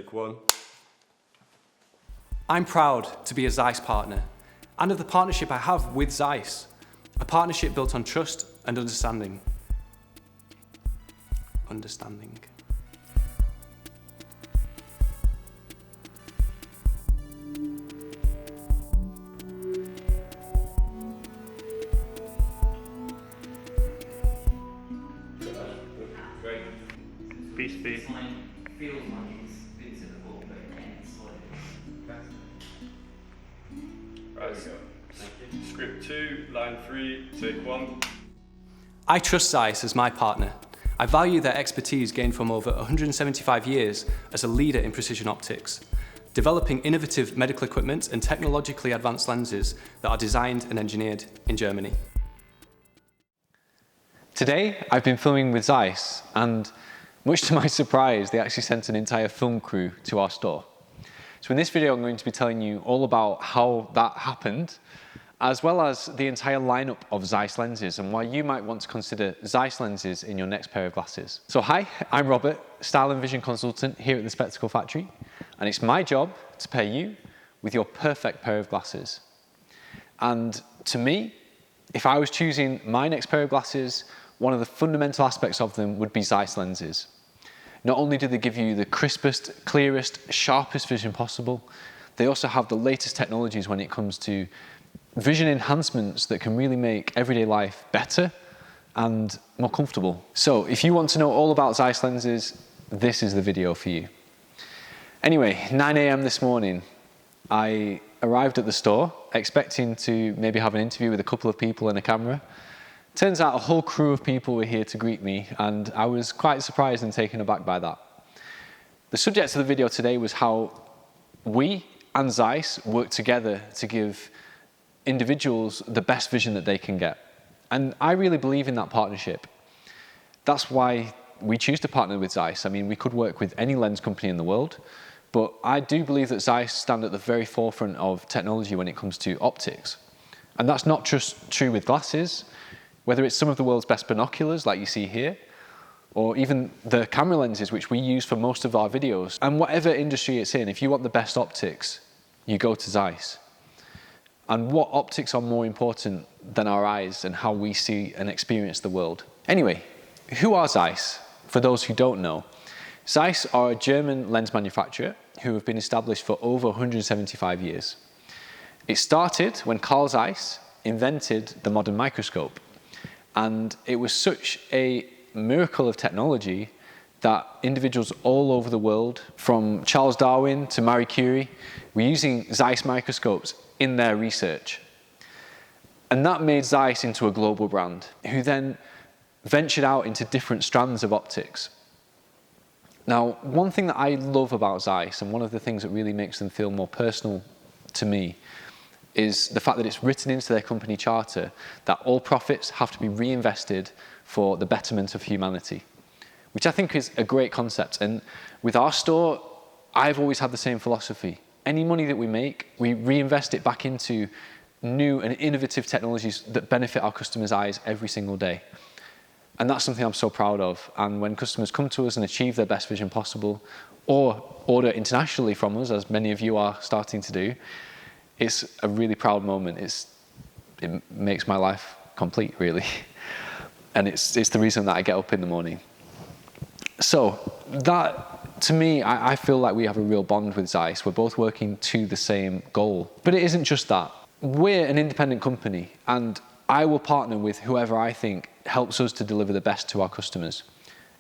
Take one. I'm proud to be a Zeiss partner and of the partnership I have with Zeiss, a partnership built on trust and understanding. Great. Peace be. Feels like it's typical, but it's Right, so script 2, line 3, take 1. I trust Zeiss as my partner. I value their expertise gained from over 175 years as a leader in precision optics, developing innovative medical equipment and technologically advanced lenses that are designed and engineered in Germany. Today, I've been filming with Zeiss, and much to my surprise, they actually sent an entire film crew to our store. So in this video, I'm going to be telling you all about how that happened, as well as the entire lineup of Zeiss lenses and why you might want to consider Zeiss lenses in your next pair of glasses. So hi, I'm Robert, Style and Vision Consultant here at the Spectacle Factory, and it's my job to pair you with your perfect pair of glasses. And to me, if I was choosing my next pair of glasses, one of the fundamental aspects of them would be Zeiss lenses. Not only do they give you the crispest, clearest, sharpest vision possible, they also have the latest technologies when it comes to vision enhancements that can really make everyday life better and more comfortable. So if you want to know all about Zeiss lenses, this is the video for you. Anyway, 9 AM this morning, I arrived at the store expecting to maybe have an interview with a couple of people and a camera. Turns out a whole crew of people were here to greet me, and I was quite surprised and taken aback by that. The subject of the video today was how we and Zeiss work together to give individuals the best vision that they can get. And I really believe in that partnership. That's why we choose to partner with Zeiss. I mean, we could work with any lens company in the world, but I do believe that Zeiss stand at the very forefront of technology when it comes to optics. And that's not just true with glasses. Whether it's some of the world's best binoculars, like you see here, or even the camera lenses, which we use for most of our videos. And whatever industry it's in, if you want the best optics, you go to Zeiss. And what optics are more important than our eyes and how we see and experience the world? Anyway, who are Zeiss? For those who don't know, Zeiss are a German lens manufacturer who have been established for over 175 years. It started when Carl Zeiss invented the modern microscope. And it was such a miracle of technology that individuals all over the world, from Charles Darwin to Marie Curie, were using Zeiss microscopes in their research. And that made Zeiss into a global brand, who then ventured out into different strands of optics. Now, one thing that I love about Zeiss, and one of the things that really makes them feel more personal to me, is the fact that it's written into their company charter that all profits have to be reinvested for the betterment of humanity, which I think is a great concept. And with our store, I've always had the same philosophy. Any money that we make, we reinvest it back into new and innovative technologies that benefit our customers' eyes every single day. And that's something I'm so proud of. And when customers come to us and achieve their best vision possible, or order internationally from us, as many of you are starting to do, it's a really proud moment. It makes my life complete, really. And it's the reason that I get up in the morning. So that, to me, I feel like we have a real bond with Zeiss. We're both working to the same goal. But it isn't just that. We're an independent company, and I will partner with whoever I think helps us to deliver the best to our customers.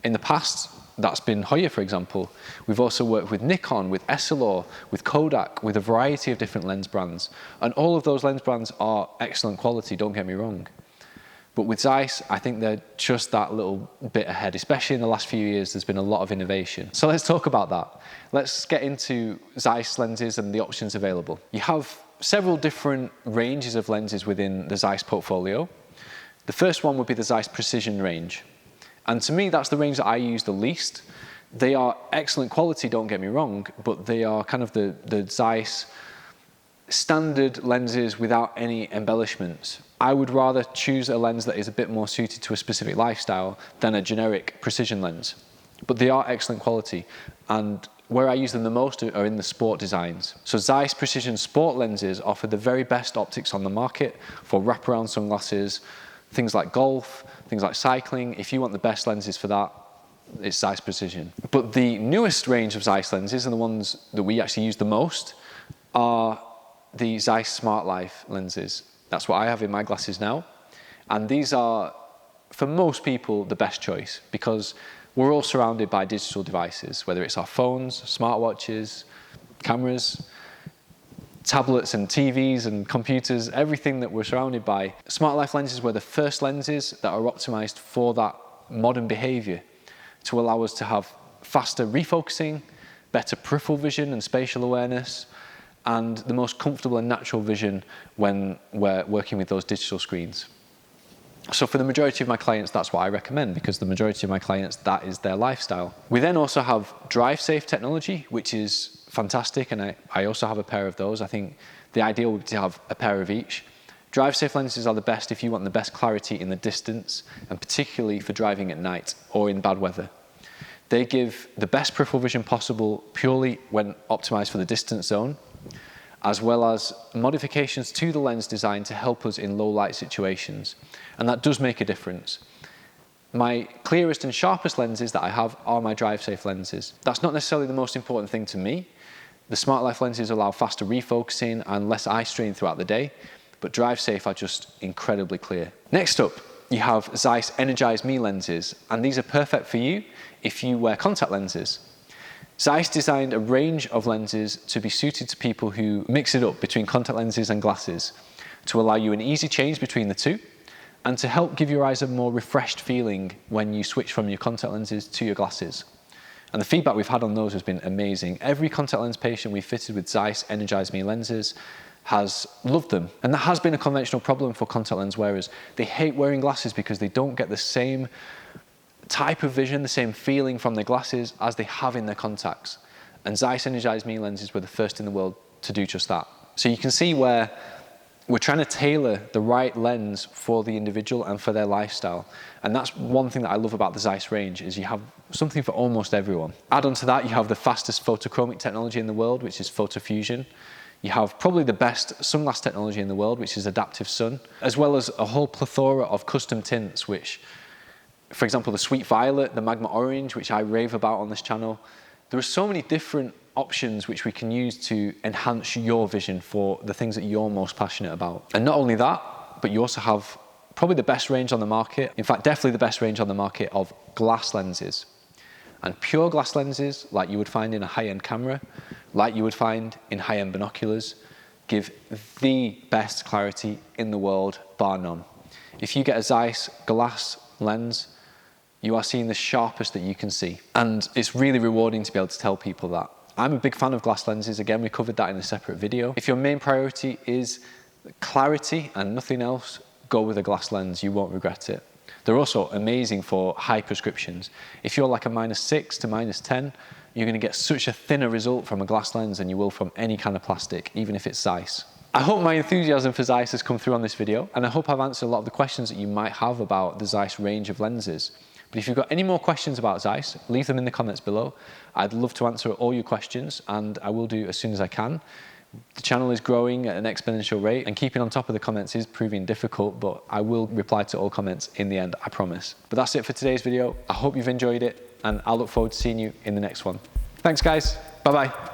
In the past, that's been Hoya, for example. We've also worked with Nikon, with Essilor, with Kodak, with a variety of different lens brands. And all of those lens brands are excellent quality, don't get me wrong. But with Zeiss, I think they're just that little bit ahead, especially in the last few years, there's been a lot of innovation. So let's talk about that. Let's get into Zeiss lenses and the options available. You have several different ranges of lenses within the Zeiss portfolio. The first one would be the Zeiss Precision range. And to me, that's the range that I use the least. They are excellent quality, don't get me wrong, but they are kind of the Zeiss standard lenses without any embellishments. I would rather choose a lens that is a bit more suited to a specific lifestyle than a generic precision lens. But they are excellent quality. And where I use them the most are in the sport designs. So Zeiss Precision Sport lenses offer the very best optics on the market for wraparound sunglasses, things like golf, things like cycling. If you want the best lenses for that, it's Zeiss Precision. But the newest range of Zeiss lenses, and the ones that we actually use the most, are the Zeiss SmartLife lenses. That's what I have in my glasses now. And these are, for most people, the best choice because we're all surrounded by digital devices, whether it's our phones, smartwatches, cameras, tablets and TVs and computers, everything that we're surrounded by. SmartLife lenses were the first lenses that are optimized for that modern behavior to allow us to have faster refocusing, better peripheral vision and spatial awareness, and the most comfortable and natural vision when we're working with those digital screens. So for the majority of my clients, that's what I recommend because the majority of my clients, that is their lifestyle. We then also have DriveSafe technology, which is fantastic, and I also have a pair of those. I think the ideal would be to have a pair of each. DriveSafe lenses are the best if you want the best clarity in the distance, and particularly for driving at night or in bad weather. They give the best peripheral vision possible purely when optimized for the distance zone, as well as modifications to the lens design to help us in low light situations. And that does make a difference. My clearest and sharpest lenses that I have are my DriveSafe lenses. That's not necessarily the most important thing to me. The SmartLife lenses allow faster refocusing and less eye strain throughout the day, but DriveSafe are just incredibly clear. Next up, you have Zeiss Energize Me lenses, and these are perfect for you if you wear contact lenses. Zeiss designed a range of lenses to be suited to people who mix it up between contact lenses and glasses to allow you an easy change between the two and to help give your eyes a more refreshed feeling when you switch from your contact lenses to your glasses. And the feedback we've had on those has been amazing. Every contact lens patient we've fitted with Zeiss Energize Me lenses has loved them. And that has been a conventional problem for contact lens wearers. They hate wearing glasses because they don't get the same type of vision, the same feeling from their glasses as they have in their contacts. And Zeiss Energize Me lenses were the first in the world to do just that. So you can see where we're trying to tailor the right lens for the individual and for their lifestyle. And that's one thing that I love about the Zeiss range is you have something for almost everyone. Add on to that, you have the fastest photochromic technology in the world, which is photofusion. You have probably the best sunglass technology in the world, which is adaptive sun, as well as a whole plethora of custom tints, which, for example, the Sweet Violet, the Magma Orange, which I rave about on this channel. There are so many different options which we can use to enhance your vision for the things that you're most passionate about. And not only that, but you also have probably the best range on the market, in fact, definitely the best range on the market of glass lenses. And pure glass lenses, like you would find in a high-end camera, like you would find in high-end binoculars, give the best clarity in the world, bar none. If you get a Zeiss glass lens, you are seeing the sharpest that you can see. And it's really rewarding to be able to tell people that. I'm a big fan of glass lenses. Again, we covered that in a separate video. If your main priority is clarity and nothing else, go with a glass lens. You won't regret it. They're also amazing for high prescriptions. If you're like a -6 to -10, you're going to get such a thinner result from a glass lens than you will from any kind of plastic, even if it's Zeiss. I hope my enthusiasm for Zeiss has come through on this video, and I hope I've answered a lot of the questions that you might have about the Zeiss range of lenses. But if you've got any more questions about Zeiss, leave them in the comments below. I'd love to answer all your questions, and I will do as soon as I can. The channel is growing at an exponential rate, and keeping on top of the comments is proving difficult, but I will reply to all comments in the end, I promise. But that's it for today's video. I hope you've enjoyed it, and I'll look forward to seeing you in the next one. Thanks, guys. Bye-bye.